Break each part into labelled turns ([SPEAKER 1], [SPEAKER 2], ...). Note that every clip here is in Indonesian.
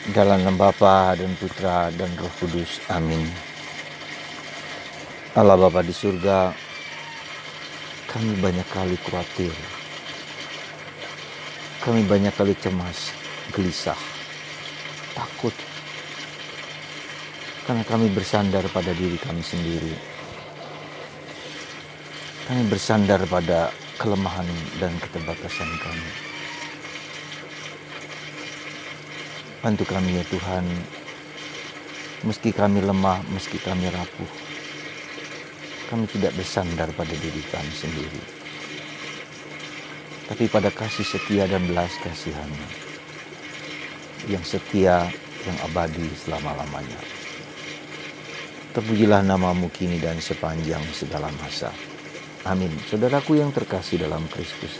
[SPEAKER 1] Dalam nama Bapa dan Putra dan Roh Kudus. Amin. Allah Bapa di surga, kami banyak kali khawatir. Kami banyak kali cemas, gelisah, takut. Karena kami bersandar pada diri kami sendiri. Kami bersandar pada kelemahan dan keterbatasan kami. Bantu kami ya Tuhan, meski kami lemah, meski kami rapuh, kami tidak bersandar pada diri kami sendiri, tapi pada kasih setia dan belas kasihan-Mu yang setia, yang abadi selama-lamanya. Terpujilah nama-Mu kini dan sepanjang segala masa. Amin. Saudaraku yang terkasih dalam Kristus,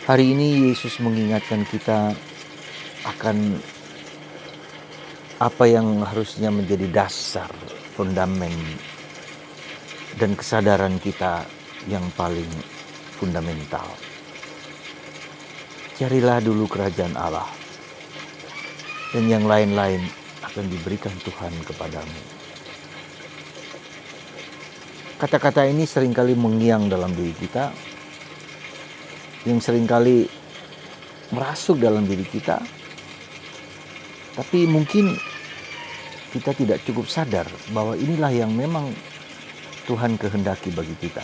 [SPEAKER 1] hari ini Yesus mengingatkan kita akan apa yang harusnya menjadi dasar, fondamen, dan kesadaran kita yang paling fundamental. Carilah dulu kerajaan Allah, dan yang lain-lain akan diberikan Tuhan kepadamu. Kata-kata ini seringkali mengiang dalam diri kita, yang seringkali merasuk dalam diri kita, tapi mungkin kita tidak cukup sadar bahwa inilah yang memang Tuhan kehendaki bagi kita.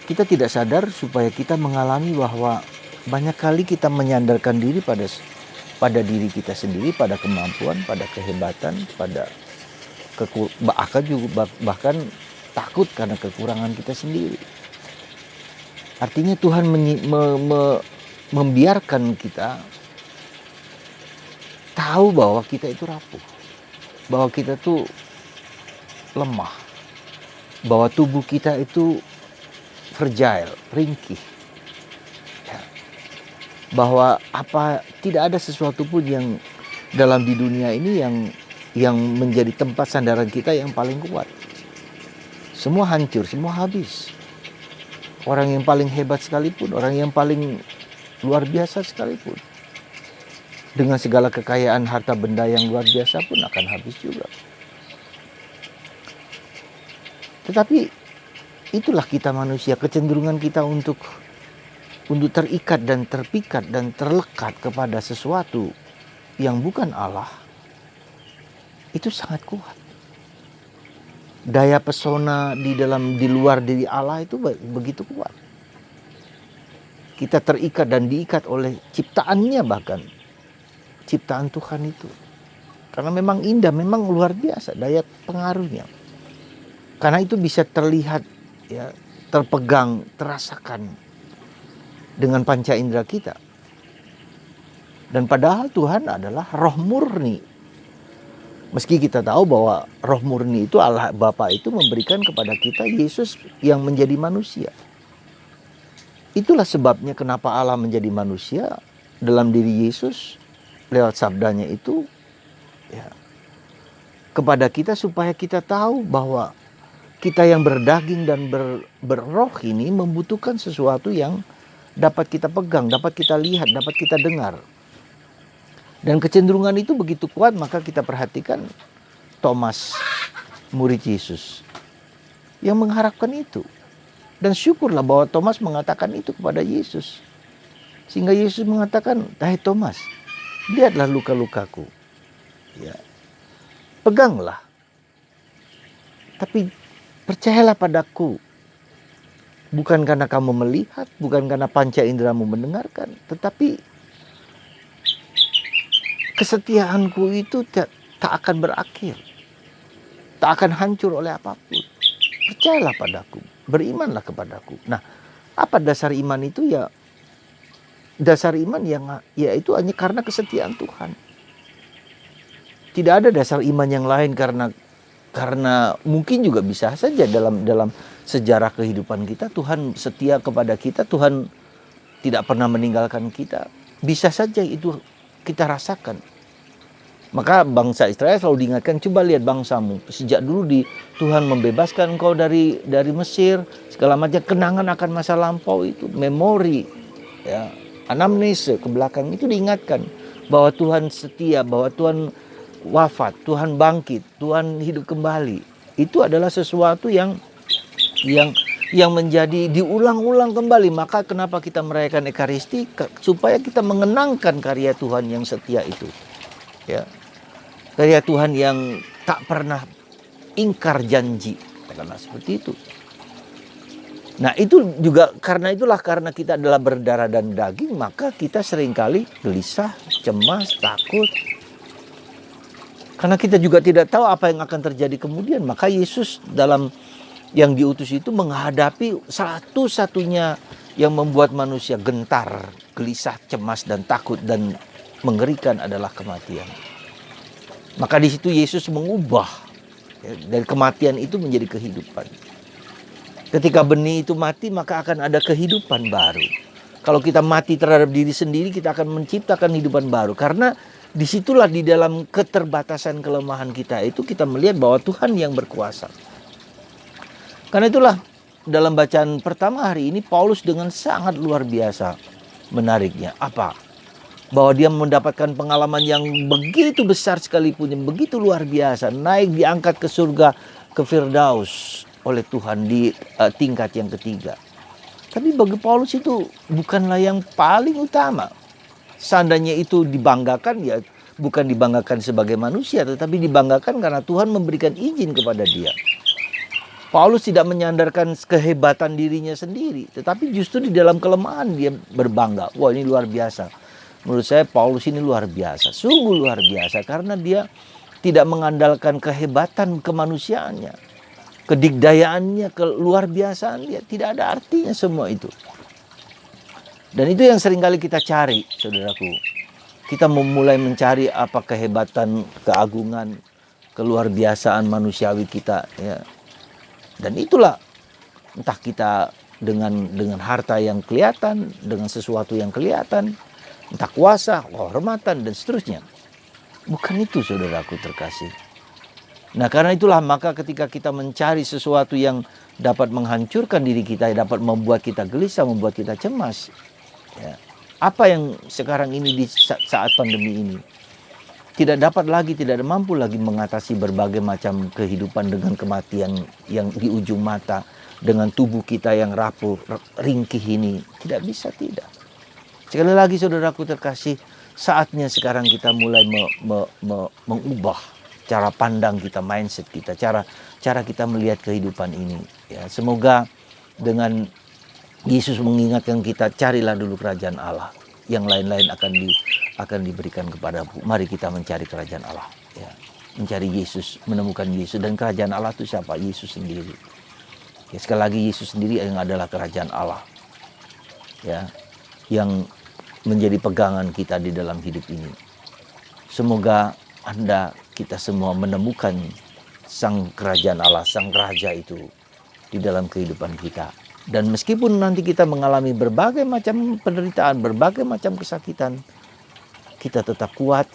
[SPEAKER 1] Kita tidak sadar supaya kita mengalami bahwa banyak kali kita menyandarkan diri pada diri kita sendiri, pada kemampuan, pada kehebatan, pada bahkan takut karena kekurangan kita sendiri. Artinya Tuhan membiarkan kita tahu bahwa kita itu rapuh, bahwa kita tuh lemah, bahwa tubuh kita itu fragile, ringkih, ya. Bahwa tidak ada sesuatu pun yang dalam di dunia ini yang menjadi tempat sandaran kita yang paling kuat. Semua hancur, semua habis. Orang yang paling hebat sekalipun, orang yang paling luar biasa sekalipun, dengan segala kekayaan harta benda yang luar biasa pun akan habis juga. Tetapi itulah kita manusia, kecenderungan kita untuk terikat dan terpikat dan terlekat kepada sesuatu yang bukan Allah, itu sangat kuat. Daya pesona di luar diri Allah itu begitu kuat. Kita terikat dan diikat oleh ciptaannya, bahkan ciptaan Tuhan itu. Karena memang indah, memang luar biasa daya pengaruhnya. Karena itu bisa terlihat, ya, terpegang, terasakan dengan panca indera kita. Dan padahal Tuhan adalah roh murni. Meski kita tahu bahwa roh murni itu Allah Bapa itu memberikan kepada kita Yesus yang menjadi manusia. Itulah sebabnya kenapa Allah menjadi manusia dalam diri Yesus lewat sabdanya itu, ya, kepada kita supaya kita tahu bahwa kita yang berdaging dan berroh ini membutuhkan sesuatu yang dapat kita pegang, dapat kita lihat, dapat kita dengar. Dan kecenderungan itu begitu kuat, maka kita perhatikan Thomas, murid Yesus, yang mengharapkan itu. Dan syukurlah bahwa Thomas mengatakan itu kepada Yesus. Sehingga Yesus mengatakan, "Hai Thomas, lihatlah luka-lukaku. Ya, peganglah. Tapi percayalah padaku. Bukan karena kamu melihat, bukan karena panca inderamu mendengarkan, tetapi kesetiaanku itu tak akan berakhir. Tak akan hancur oleh apapun. Percayalah padaku, berimanlah kepadaku." Nah, apa dasar iman itu? Ya, dasar iman yang yaitu hanya karena kesetiaan Tuhan. Tidak ada dasar iman yang lain, karena mungkin juga bisa saja dalam sejarah kehidupan kita Tuhan setia kepada kita, Tuhan tidak pernah meninggalkan kita. Bisa saja itu kita rasakan. Maka bangsa Israel selalu diingatkan, coba lihat bangsamu. Sejak dulu Tuhan membebaskan engkau dari Mesir, segala macam kenangan akan masa lampau itu, memori, ya. anamnese ke belakang itu diingatkan bahwa Tuhan setia, bahwa Tuhan wafat, Tuhan bangkit, Tuhan hidup kembali. Itu adalah sesuatu yang menjadi diulang-ulang kembali. Maka kenapa kita merayakan Ekaristi? Supaya kita mengenangkan karya Tuhan yang setia itu. Ya. Karya Tuhan yang tak pernah ingkar janji. Karena seperti itu. Nah itu juga karena kita adalah berdarah dan daging, maka kita seringkali gelisah, cemas, takut. Karena kita juga tidak tahu apa yang akan terjadi kemudian. Maka Yesus dalam yang diutus itu menghadapi satu-satunya yang membuat manusia gentar, gelisah, cemas, dan takut, dan mengerikan adalah kematian. Maka di situ Yesus mengubah dari kematian itu menjadi kehidupan. Ketika benih itu mati, maka akan ada kehidupan baru. Kalau kita mati terhadap diri sendiri, kita akan menciptakan kehidupan baru. Karena disitulah di dalam keterbatasan kelemahan kita itu kita melihat bahwa Tuhan yang berkuasa. Karena itulah dalam bacaan pertama hari ini Paulus dengan sangat luar biasa menariknya. Apa? Bahwa dia mendapatkan pengalaman yang begitu besar sekalipun, yang begitu luar biasa. Naik diangkat ke surga, ke Firdaus oleh Tuhan di tingkat yang ketiga. Tapi bagi Paulus itu bukanlah yang paling utama. Seandainya itu dibanggakan, ya bukan dibanggakan sebagai manusia, tetapi dibanggakan karena Tuhan memberikan izin kepada dia. Paulus tidak menyandarkan kehebatan dirinya sendiri, tetapi justru di dalam kelemahan dia berbangga. Wah, ini luar biasa. Menurut saya Paulus ini luar biasa, sungguh luar biasa, karena dia tidak mengandalkan kehebatan kemanusiaannya. Kedikdayaannya, keluar biasaan dia, tidak ada artinya semua itu. Dan itu yang seringkali kita cari, saudaraku. Kita memulai mencari apa kehebatan, keagungan, keluar biasaan manusiawi kita. Ya. Dan itulah entah kita dengan harta yang kelihatan, dengan sesuatu yang kelihatan, entah kuasa, kehormatan, dan seterusnya. Bukan itu, saudaraku terkasih. Nah karena itulah maka ketika kita mencari sesuatu yang dapat menghancurkan diri kita, dapat membuat kita gelisah, membuat kita cemas. Ya. Apa yang sekarang ini di saat pandemi ini tidak mampu lagi mengatasi berbagai macam kehidupan dengan kematian yang di ujung mata, dengan tubuh kita yang rapuh, ringkih ini. Tidak bisa, tidak. Sekali lagi saudaraku terkasih, saatnya sekarang kita mulai mengubah cara pandang kita, mindset kita, cara kita melihat kehidupan ini. Ya, semoga dengan Yesus mengingatkan kita, carilah dulu kerajaan Allah. Yang lain-lain akan diberikan kepadamu. Mari kita mencari kerajaan Allah. Ya, mencari Yesus, menemukan Yesus. Dan kerajaan Allah itu siapa? Yesus sendiri. Ya, sekali lagi Yesus sendiri yang adalah kerajaan Allah. Ya, yang menjadi pegangan kita di dalam hidup ini. Semoga kita semua menemukan sang kerajaan Allah, sang raja itu di dalam kehidupan kita. Dan meskipun nanti kita mengalami berbagai macam penderitaan, berbagai macam kesakitan, kita tetap kuat,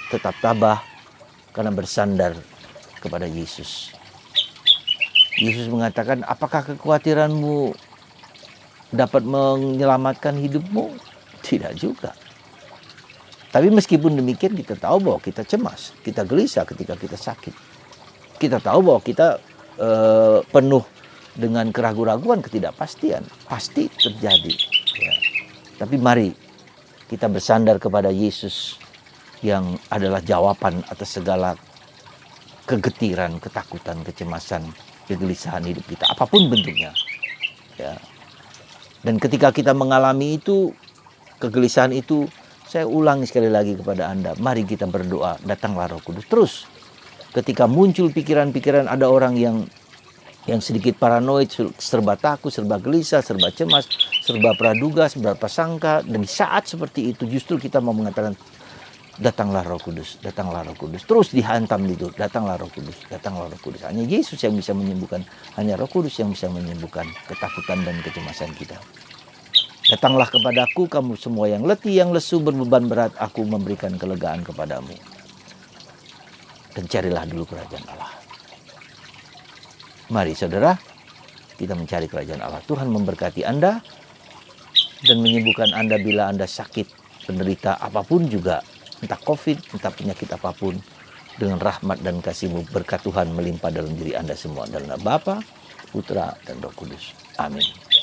[SPEAKER 1] tetap tabah, karena bersandar kepada Yesus. Yesus mengatakan, apakah kekhawatiranmu dapat menyelamatkan hidupmu? Tidak juga. Tapi meskipun demikian kita tahu bahwa kita cemas, kita gelisah ketika kita sakit. Kita tahu bahwa kita penuh dengan keraguan-raguan, ketidakpastian. Pasti terjadi. Ya. Tapi mari kita bersandar kepada Yesus yang adalah jawaban atas segala kegetiran, ketakutan, kecemasan, kegelisahan hidup kita. Apapun bentuknya. Ya. Dan ketika kita mengalami itu, kegelisahan itu, saya ulangi sekali lagi kepada Anda, mari kita berdoa, datanglah Roh Kudus. Terus, ketika muncul pikiran-pikiran, ada orang yang sedikit paranoid, serba takut, serba gelisah, serba cemas, serba praduga, serba prasangka. Dan di saat seperti itu justru kita mau mengatakan, datanglah Roh Kudus, datanglah Roh Kudus. Terus dihantam gitu, datanglah Roh Kudus, datanglah Roh Kudus. Hanya Yesus yang bisa menyembuhkan, hanya Roh Kudus yang bisa menyembuhkan ketakutan dan kecemasan kita. Datanglah kepadaku kamu semua yang letih, yang lesu, berbeban berat, aku memberikan kelegaan kepadamu. Dan carilah dulu kerajaan Allah. Mari saudara, kita mencari kerajaan Allah. Tuhan memberkati Anda. dan menyembuhkan Anda bila Anda sakit, penderita apapun juga, entah COVID, entah penyakit apapun, dengan rahmat dan kasih-Mu berkat Tuhan melimpah dalam diri Anda semua. Dalam nama Bapa, Putra, dan Roh Kudus. Amin.